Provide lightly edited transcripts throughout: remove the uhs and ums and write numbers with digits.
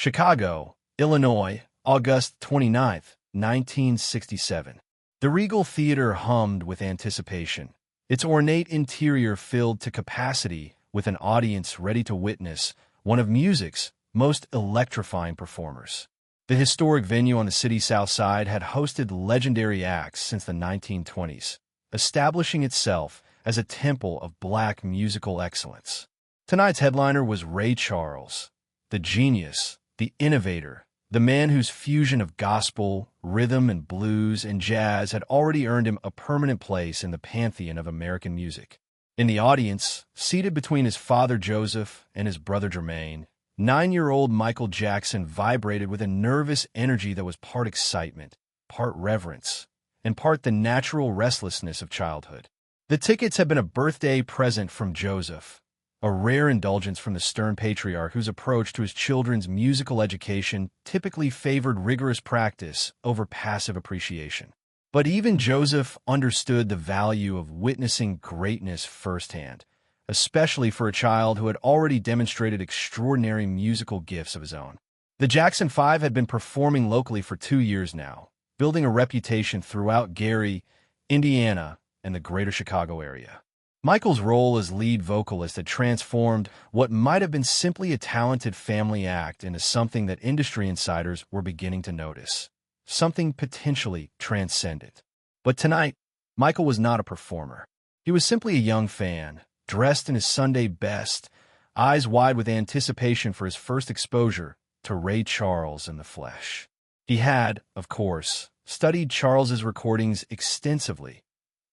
Chicago, Illinois, August 29, 1967. The Regal Theater hummed with anticipation, its ornate interior filled to capacity with an audience ready to witness one of music's most electrifying performers. The historic venue on the city's south side had hosted legendary acts since the 1920s, establishing itself as a temple of black musical excellence. Tonight's headliner was Ray Charles, the genius, the innovator, the man whose fusion of gospel, rhythm and blues and jazz had already earned him a permanent place in the pantheon of American music. In the audience, seated between his father Joseph and his brother Jermaine, 9-year-old Michael Jackson vibrated with a nervous energy that was part excitement, part reverence, and part the natural restlessness of childhood. The tickets had been a birthday present from Joseph, a rare indulgence from the stern patriarch whose approach to his children's musical education typically favored rigorous practice over passive appreciation. But even Joseph understood the value of witnessing greatness firsthand, especially for a child who had already demonstrated extraordinary musical gifts of his own. The Jackson 5 had been performing locally for 2 years now, building a reputation throughout Gary, Indiana, and the greater Chicago area. Michael's role as lead vocalist had transformed what might have been simply a talented family act into something that industry insiders were beginning to notice, something potentially transcendent. But tonight, Michael was not a performer. He was simply a young fan, dressed in his Sunday best, eyes wide with anticipation for his first exposure to Ray Charles in the flesh. He had, of course, studied Charles's recordings extensively,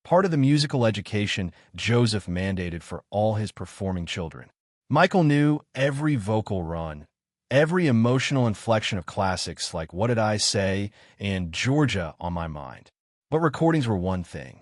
part of the musical education Joseph mandated for all his performing children. Michael knew every vocal run, every emotional inflection of classics like What Did I Say and Georgia on My Mind. But recordings were one thing.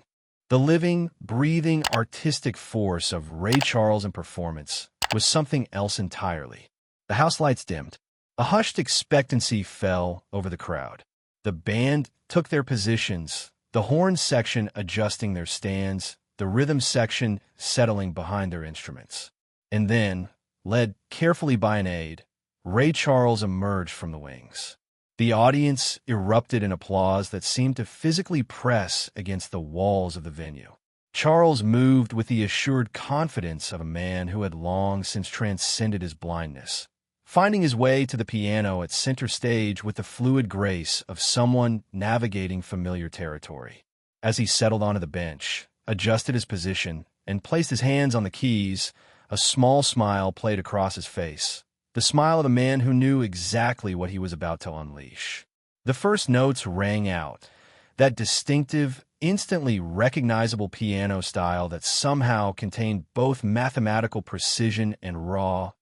The living, breathing, artistic force of Ray Charles in performance was something else entirely. The house lights dimmed. A hushed expectancy fell over the crowd. The band took their positions, the horn section adjusting their stands, the rhythm section settling behind their instruments. And then, led carefully by an aide, Ray Charles emerged from the wings. The audience erupted in applause that seemed to physically press against the walls of the venue. Charles moved with the assured confidence of a man who had long since transcended his blindness, finding his way to the piano at center stage with the fluid grace of someone navigating familiar territory. As he settled onto the bench, adjusted his position, and placed his hands on the keys, a small smile played across his face, the smile of a man who knew exactly what he was about to unleash. The first notes rang out, that distinctive, instantly recognizable piano style that somehow contained both mathematical precision and raw,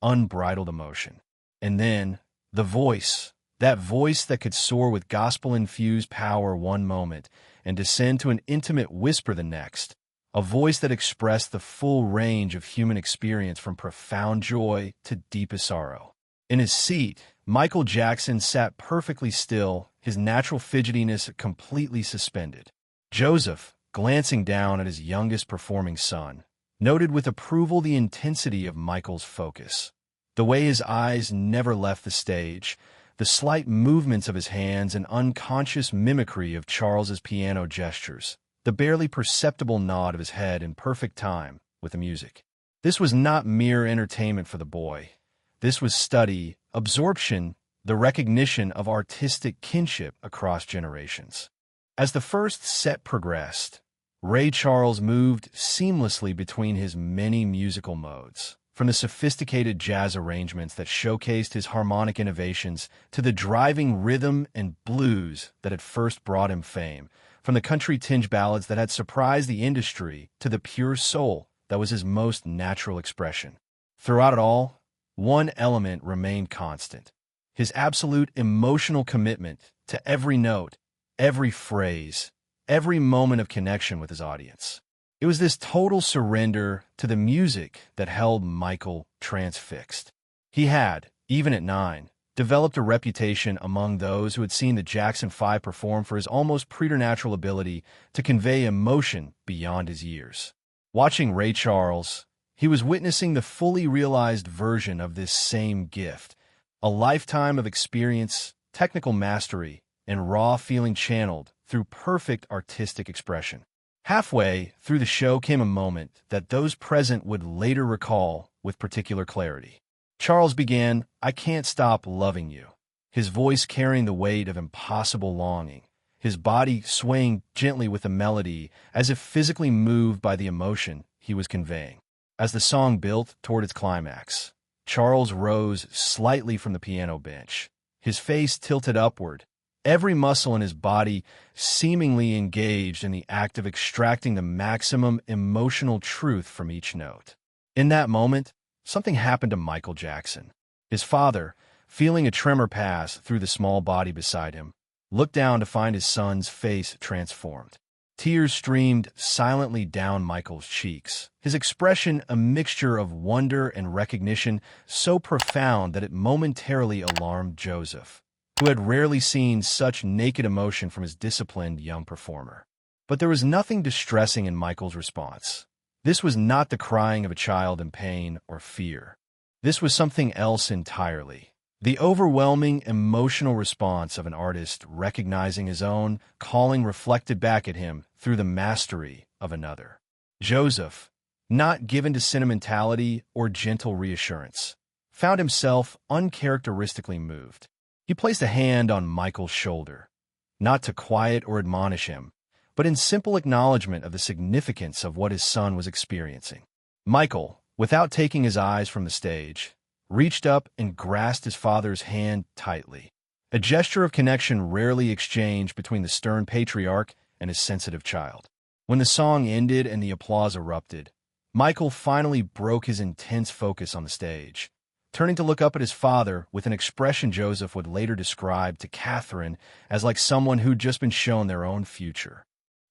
unbridled emotion. And then, the voice, that voice that could soar with gospel-infused power one moment and descend to an intimate whisper the next, a voice that expressed the full range of human experience from profound joy to deepest sorrow. In his seat, Michael Jackson sat perfectly still, his natural fidgetiness completely suspended. Joseph, glancing down at his youngest performing son, noted with approval the intensity of Michael's focus, the way his eyes never left the stage, the slight movements of his hands and unconscious mimicry of Charles's piano gestures, the barely perceptible nod of his head in perfect time with the music. This was not mere entertainment for the boy. This was study, absorption, the recognition of artistic kinship across generations. As the first set progressed, Ray Charles moved seamlessly between his many musical modes, from the sophisticated jazz arrangements that showcased his harmonic innovations to the driving rhythm and blues that had first brought him fame, from the country-tinged ballads that had surprised the industry to the pure soul that was his most natural expression. Throughout it all, one element remained constant: his absolute emotional commitment to every note, every phrase, every moment of connection with his audience. It was this total surrender to the music that held Michael transfixed. He had, even at 9, developed a reputation among those who had seen the Jackson 5 perform for his almost preternatural ability to convey emotion beyond his years. Watching Ray Charles, he was witnessing the fully realized version of this same gift, a lifetime of experience, technical mastery, and raw feeling channeled through perfect artistic expression. Halfway through the show came a moment that those present would later recall with particular clarity. Charles began, "I Can't Stop Loving You," his voice carrying the weight of impossible longing, his body swaying gently with the melody as if physically moved by the emotion he was conveying. As the song built toward its climax, Charles rose slightly from the piano bench, his face tilted upward, every muscle in his body seemingly engaged in the act of extracting the maximum emotional truth from each note. In that moment, something happened to Michael Jackson. His father, feeling a tremor pass through the small body beside him, looked down to find his son's face transformed. Tears streamed silently down Michael's cheeks, his expression a mixture of wonder and recognition so profound that it momentarily alarmed Joseph, who had rarely seen such naked emotion from his disciplined young performer. But there was nothing distressing in Michael's response. This was not the crying of a child in pain or fear. This was something else entirely. The overwhelming emotional response of an artist recognizing his own calling reflected back at him through the mastery of another. Joseph, not given to sentimentality or gentle reassurance, found himself uncharacteristically moved. He placed a hand on Michael's shoulder, not to quiet or admonish him, but in simple acknowledgement of the significance of what his son was experiencing. Michael, without taking his eyes from the stage, reached up and grasped his father's hand tightly, a gesture of connection rarely exchanged between the stern patriarch and his sensitive child. When the song ended and the applause erupted, Michael finally broke his intense focus on the stage, turning to look up at his father with an expression Joseph would later describe to Catherine as like someone who'd just been shown their own future.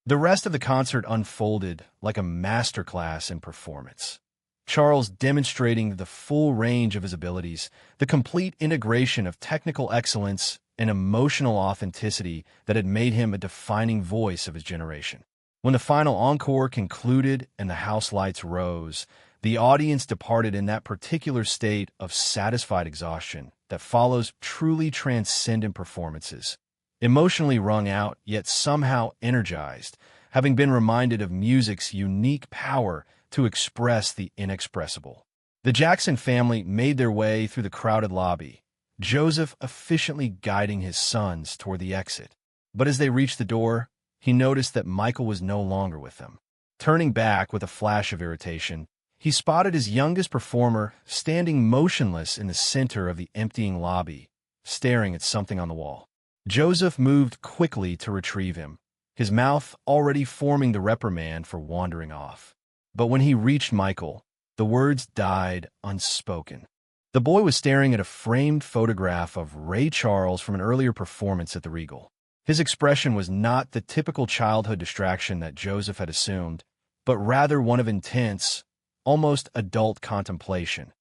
The rest of the concert unfolded like a masterclass in performance. Charles demonstrating the full range of his abilities, the complete integration of technical excellence and emotional authenticity that had made him a defining voice of his generation. When the final encore concluded and the house lights rose, the audience departed in that particular state of satisfied exhaustion that follows truly transcendent performances, emotionally wrung out yet somehow energized, having been reminded of music's unique power to express the inexpressible. The Jackson family made their way through the crowded lobby, Joseph efficiently guiding his sons toward the exit. But as they reached the door, he noticed that Michael was no longer with them. Turning back with a flash of irritation, he spotted his youngest performer standing motionless in the center of the emptying lobby, staring at something on the wall. Joseph moved quickly to retrieve him, his mouth already forming the reprimand for wandering off. But when he reached Michael, the words died unspoken. The boy was staring at a framed photograph of Ray Charles from an earlier performance at the Regal. His expression was not the typical childhood distraction that Joseph had assumed, but rather one of intense, almost adult contemplation,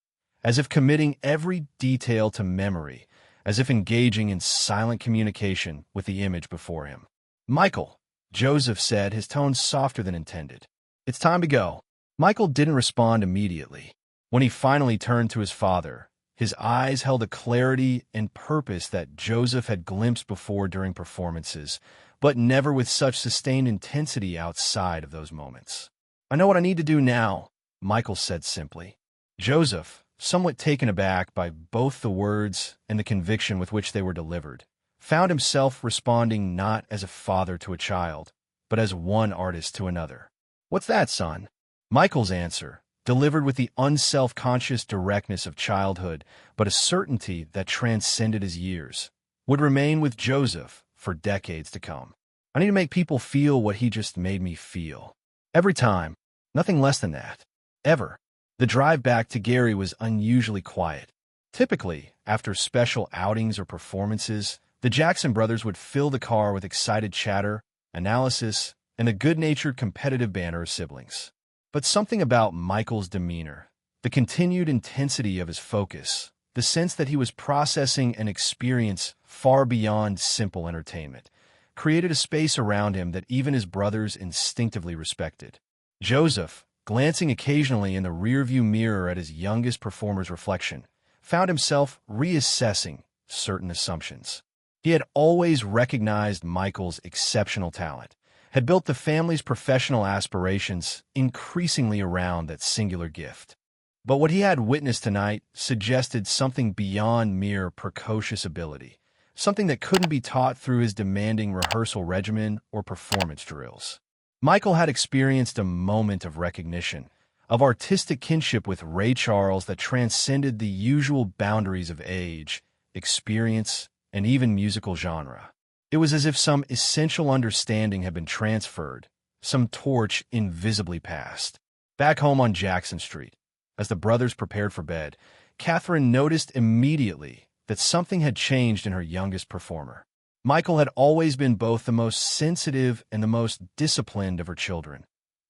as if committing every detail to memory, as if engaging in silent communication with the image before him. "Michael," Joseph said, his tone softer than intended. "It's time to go." Michael didn't respond immediately. When he finally turned to his father, his eyes held a clarity and purpose that Joseph had glimpsed before during performances, but never with such sustained intensity outside of those moments. "I know what I need to do now," Michael said simply. Joseph, somewhat taken aback by both the words and the conviction with which they were delivered, found himself responding not as a father to a child, but as one artist to another. "What's that, son?" Michael's answer, delivered with the unself-conscious directness of childhood, but a certainty that transcended his years, would remain with Joseph for decades to come. "I need to make people feel what he just made me feel. Every time. Nothing less than that. Ever." The drive back to Gary was unusually quiet. Typically, after special outings or performances, the Jackson brothers would fill the car with excited chatter, analysis, and the good-natured competitive banter of siblings. But something about Michael's demeanor, the continued intensity of his focus, the sense that he was processing an experience far beyond simple entertainment, created a space around him that even his brothers instinctively respected. Joseph, glancing occasionally in the rearview mirror at his youngest performer's reflection, found himself reassessing certain assumptions. He had always recognized Michael's exceptional talent, had built the family's professional aspirations increasingly around that singular gift. But what he had witnessed tonight suggested something beyond mere precocious ability, something that couldn't be taught through his demanding rehearsal regimen or performance drills. Michael had experienced a moment of recognition, of artistic kinship with Ray Charles that transcended the usual boundaries of age, experience, and even musical genre. It was as if some essential understanding had been transferred, some torch invisibly passed. Back home on Jackson Street, as the brothers prepared for bed, Catherine noticed immediately that something had changed in her youngest performer. Michael had always been both the most sensitive and the most disciplined of her children,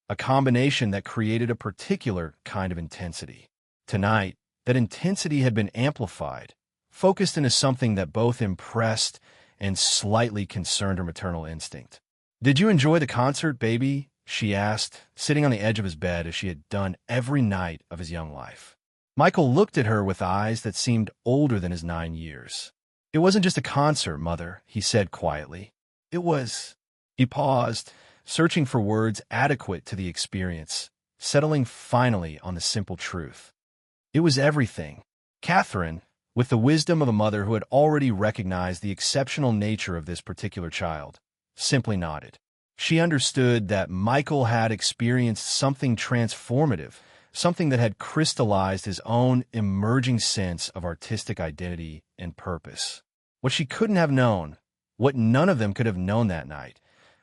a combination that created a particular kind of intensity. Tonight, that intensity had been amplified, focused into something that both impressed and slightly concerned her maternal instinct. "Did you enjoy the concert, baby?" she asked, sitting on the edge of his bed as she had done every night of his young life. Michael looked at her with eyes that seemed older than his 9 years. "It wasn't just a concert, Mother," he said quietly. "It was—" He paused, searching for words adequate to the experience, settling finally on the simple truth. "It was everything." Catherine, with the wisdom of a mother who had already recognized the exceptional nature of this particular child, simply nodded. She understood that Michael had experienced something transformative, something that had crystallized his own emerging sense of artistic identity and purpose. What she couldn't have known, what none of them could have known that night,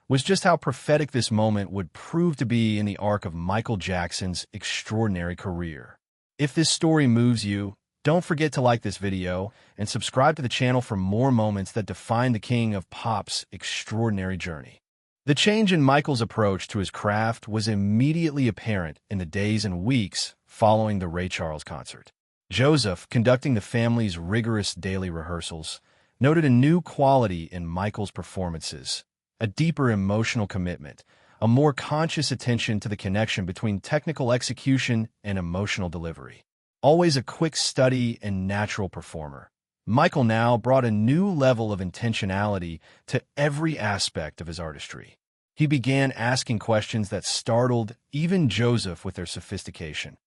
was just how prophetic this moment would prove to be in the arc of Michael Jackson's extraordinary career. If this story moves you, don't forget to like this video and subscribe to the channel for more moments that define the king of pop's extraordinary journey. The change in Michael's approach to his craft was immediately apparent in the days and weeks following the Ray Charles concert. Joseph, conducting the family's rigorous daily rehearsals, noted a new quality in Michael's performances, a deeper emotional commitment, a more conscious attention to the connection between technical execution and emotional delivery. Always a quick study and natural performer, Michael now brought a new level of intentionality to every aspect of his artistry. He began asking questions that startled even Joseph with their sophistication.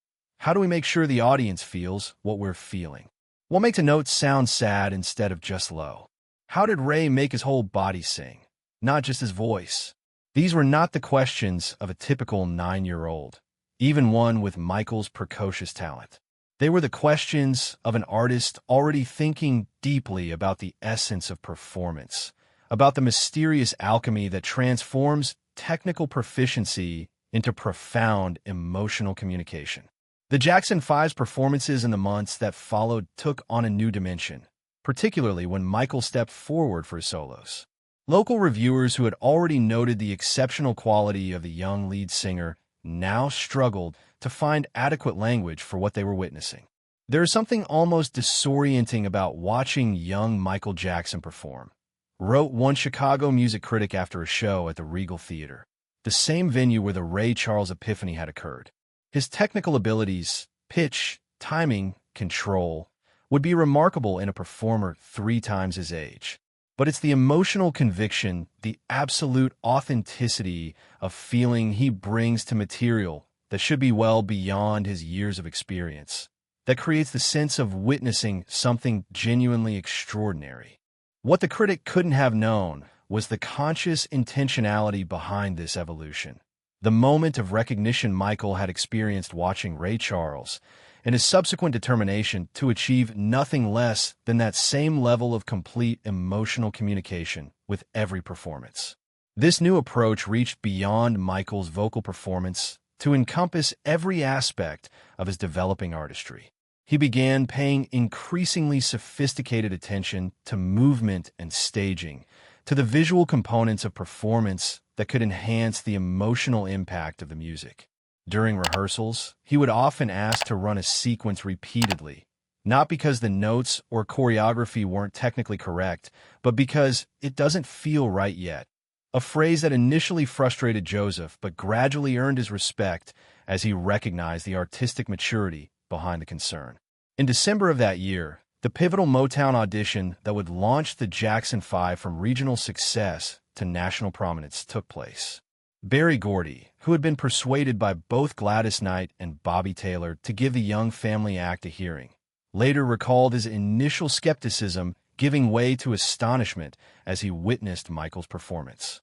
How do we make sure the audience feels what we're feeling? What makes a note sound sad instead of just low? How did Ray make his whole body sing, not just his voice? These were not the questions of a typical 9-year-old, even one with Michael's precocious talent. They were the questions of an artist already thinking deeply about the essence of performance, about the mysterious alchemy that transforms technical proficiency into profound emotional communication. The Jackson 5's performances in the months that followed took on a new dimension, particularly when Michael stepped forward for his solos. Local reviewers who had already noted the exceptional quality of the young lead singer now struggled to find adequate language for what they were witnessing. There is something almost disorienting about watching young Michael Jackson perform, wrote one Chicago music critic after a show at the Regal Theater, the same venue where the Ray Charles epiphany had occurred. His technical abilities, pitch, timing, control, would be remarkable in a performer 3 times his age. But it's the emotional conviction, the absolute authenticity of feeling he brings to material that should be well beyond his years of experience, that creates the sense of witnessing something genuinely extraordinary. What the critic couldn't have known was the conscious intentionality behind this evolution, the moment of recognition Michael had experienced watching Ray Charles, and his subsequent determination to achieve nothing less than that same level of complete emotional communication with every performance. This new approach reached beyond Michael's vocal performance to encompass every aspect of his developing artistry. He began paying increasingly sophisticated attention to movement and staging, to the visual components of performance that could enhance the emotional impact of the music. During rehearsals, he would often ask to run a sequence repeatedly, not because the notes or choreography weren't technically correct, but because it doesn't feel right yet. A phrase that initially frustrated Joseph but gradually earned his respect as he recognized the artistic maturity behind the concern. In December of that year, the pivotal Motown audition that would launch the Jackson 5 from regional success to national prominence took place. Berry Gordy, who had been persuaded by both Gladys Knight and Bobby Taylor to give the young family act a hearing, later recalled his initial skepticism giving way to astonishment as he witnessed Michael's performance.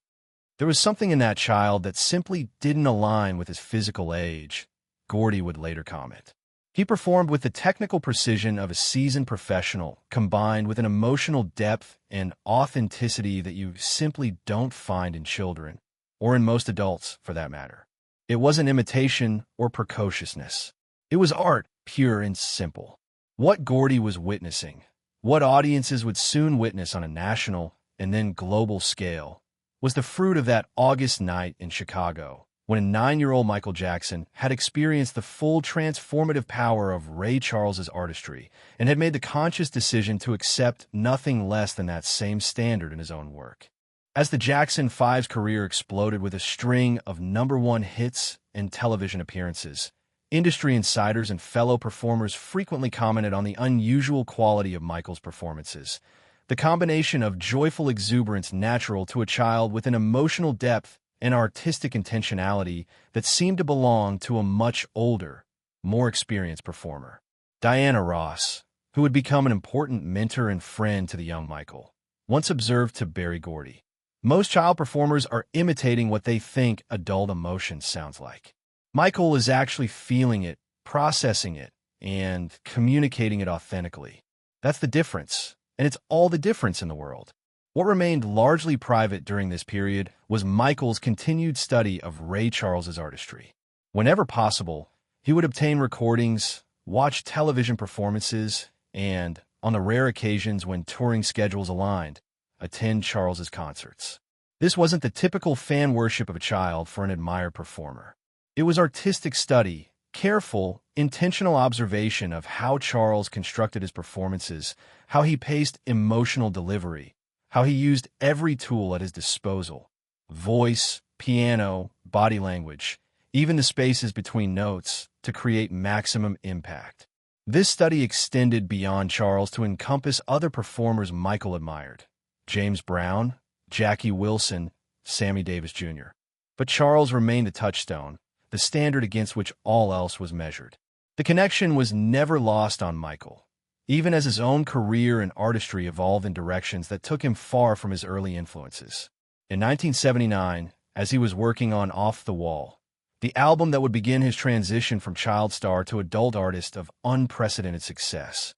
There was something in that child that simply didn't align with his physical age, Gordy would later comment. He performed with the technical precision of a seasoned professional, combined with an emotional depth and authenticity that you simply don't find in children, or in most adults, for that matter. It wasn't imitation or precociousness. It was art, pure and simple. What Gordy was witnessing, what audiences would soon witness on a national and then global scale, was the fruit of that August night in Chicago, when a 9-year-old Michael Jackson had experienced the full transformative power of Ray Charles's artistry and had made the conscious decision to accept nothing less than that same standard in his own work. As the Jackson 5's career exploded with a string of #1 hits and television appearances, industry insiders and fellow performers frequently commented on the unusual quality of Michael's performances. The combination of joyful exuberance natural to a child with an emotional depth and artistic intentionality that seemed to belong to a much older, more experienced performer. Diana Ross, who had become an important mentor and friend to the young Michael, once observed to Berry Gordy, "Most child performers are imitating what they think adult emotion sounds like. Michael is actually feeling it, processing it, and communicating it authentically. That's the difference, and it's all the difference in the world." What remained largely private during this period was Michael's continued study of Ray Charles's artistry. Whenever possible, he would obtain recordings, watch television performances, and, on the rare occasions when touring schedules aligned, attend Charles's concerts. This wasn't the typical fan worship of a child for an admired performer. It was artistic study, careful, intentional observation of how Charles constructed his performances, how he paced emotional delivery, how he used every tool at his disposal: voice, piano, body language, even the spaces between notes, to create maximum impact. This study extended beyond Charles to encompass other performers Michael admired: James Brown, Jackie Wilson, Sammy Davis Jr. But Charles remained the touchstone, the standard against which all else was measured. The connection was never lost on Michael, even as his own career and artistry evolved in directions that took him far from his early influences. In 1979, as he was working on Off the Wall, the album that would begin his transition from child star to adult artist of unprecedented success,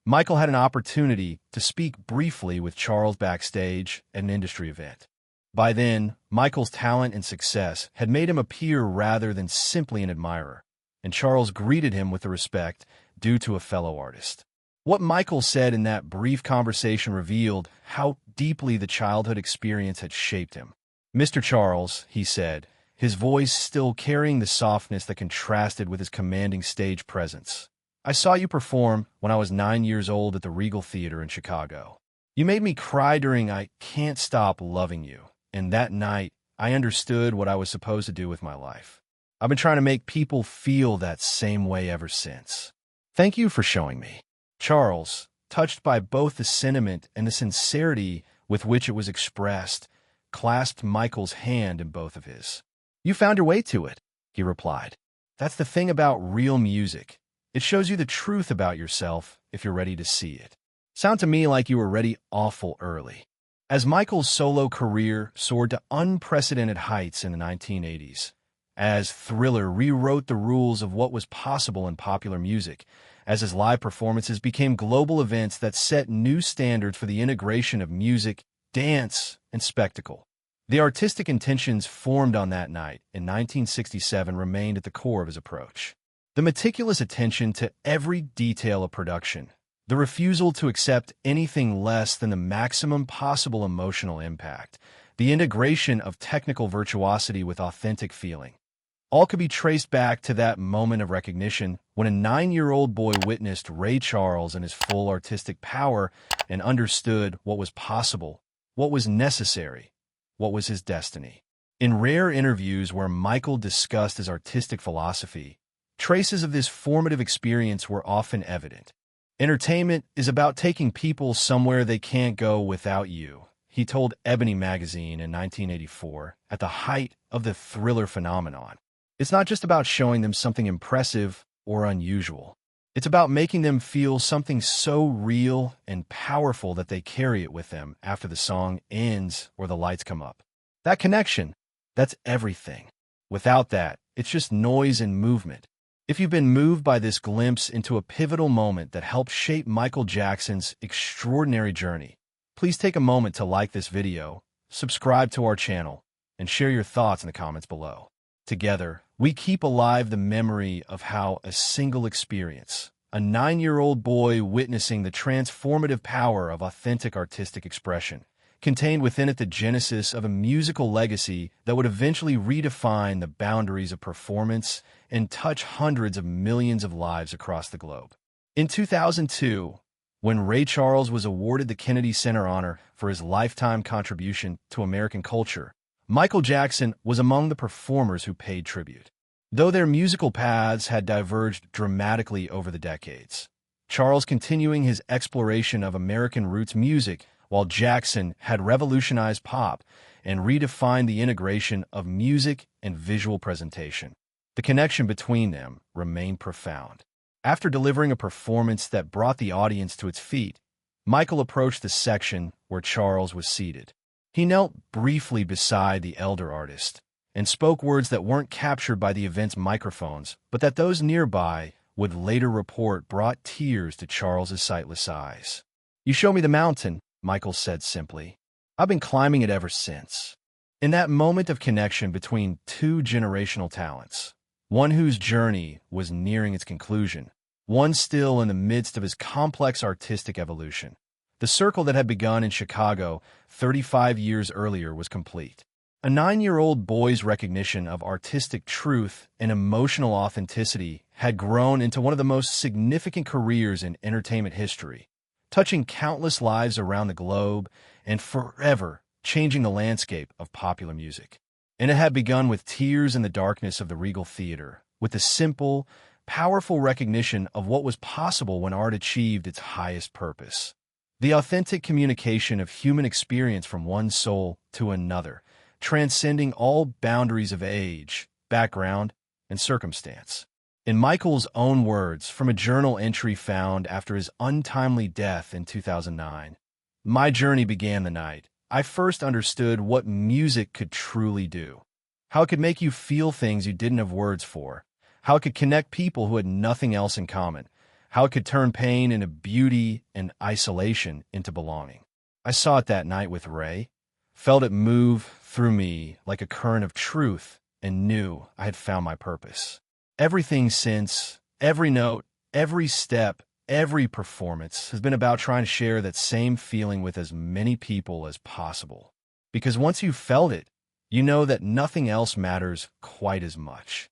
Michael had an opportunity to speak briefly with Charles backstage at an industry event. By then, Michael's talent and success had made him a peer rather than simply an admirer, and Charles greeted him with the respect due to a fellow artist. What Michael said in that brief conversation revealed how deeply the childhood experience had shaped him. "Mr. Charles," he said, his voice still carrying the softness that contrasted with his commanding stage presence, "I saw you perform when I was 9 years old at the Regal Theater in Chicago. You made me cry during I Can't Stop Loving You, and that night I understood what I was supposed to do with my life. I've been trying to make people feel that same way ever since. Thank you for showing me." Charles, touched by both the sentiment and the sincerity with which it was expressed, clasped Michael's hand in both of his. "You found your way to it," he replied. "That's the thing about real music. It shows you the truth about yourself if you're ready to see it. Sound to me like you were ready awful early." As Michael's solo career soared to unprecedented heights in the 1980s, as Thriller rewrote the rules of what was possible in popular music, as his live performances became global events that set new standards for the integration of music, dance, and spectacle, the artistic intentions formed on that night in 1967 remained at the core of his approach. The meticulous attention to every detail of production, the refusal to accept anything less than the maximum possible emotional impact, the integration of technical virtuosity with authentic feeling, all could be traced back to that moment of recognition when a 9-year-old boy witnessed Ray Charles in his full artistic power and understood what was possible, what was necessary, what was his destiny. In rare interviews where Michael discussed his artistic philosophy, traces of this formative experience were often evident. Entertainment is about taking people somewhere they can't go without you, he told Ebony magazine in 1984 at the height of the Thriller phenomenon. It's not just about showing them something impressive or unusual. It's about making them feel something so real and powerful that they carry it with them after the song ends or the lights come up. That connection, that's everything. Without that, it's just noise and movement. If you've been moved by this glimpse into a pivotal moment that helped shape Michael Jackson's extraordinary journey, please take a moment to like this video, subscribe to our channel, and share your thoughts in the comments below. Together, we keep alive the memory of how a single experience, a 9-year-old boy witnessing the transformative power of authentic artistic expression, contained within it the genesis of a musical legacy that would eventually redefine the boundaries of performance and touch hundreds of millions of lives across the globe. In 2002, when Ray Charles was awarded the Kennedy Center honor for his lifetime contribution to American culture, Michael Jackson was among the performers who paid tribute. Though their musical paths had diverged dramatically over the decades, Charles continuing his exploration of American roots music, while Jackson had revolutionized pop and redefined the integration of music and visual presentation. The connection between them remained profound. After delivering a performance that brought the audience to its feet, Michael approached the section where Charles was seated. He knelt briefly beside the elder artist and spoke words that weren't captured by the event's microphones, but that those nearby would later report brought tears to Charles's sightless eyes. "You show me the mountain," Michael said simply. "I've been climbing it ever since." In that moment of connection between two generational talents, one whose journey was nearing its conclusion, one still in the midst of his complex artistic evolution, the circle that had begun in Chicago 35 years earlier was complete. A 9-year-old boy's recognition of artistic truth and emotional authenticity had grown into one of the most significant careers in entertainment history, touching countless lives around the globe and forever changing the landscape of popular music. And it had begun with tears in the darkness of the Regal Theater, with the simple, powerful recognition of what was possible when art achieved its highest purpose. The authentic communication of human experience from one soul to another, transcending all boundaries of age, background, and circumstance. In Michael's own words from a journal entry found after his untimely death in 2009, "My journey began the night I first understood what music could truly do, how it could make you feel things you didn't have words for, how it could connect people who had nothing else in common, how it could turn pain into beauty and isolation into belonging. I saw it that night with Ray, felt it move through me like a current of truth, and knew I had found my purpose. Everything since, every note, every step, every performance has been about trying to share that same feeling with as many people as possible. Because once you've felt it, you know that nothing else matters quite as much."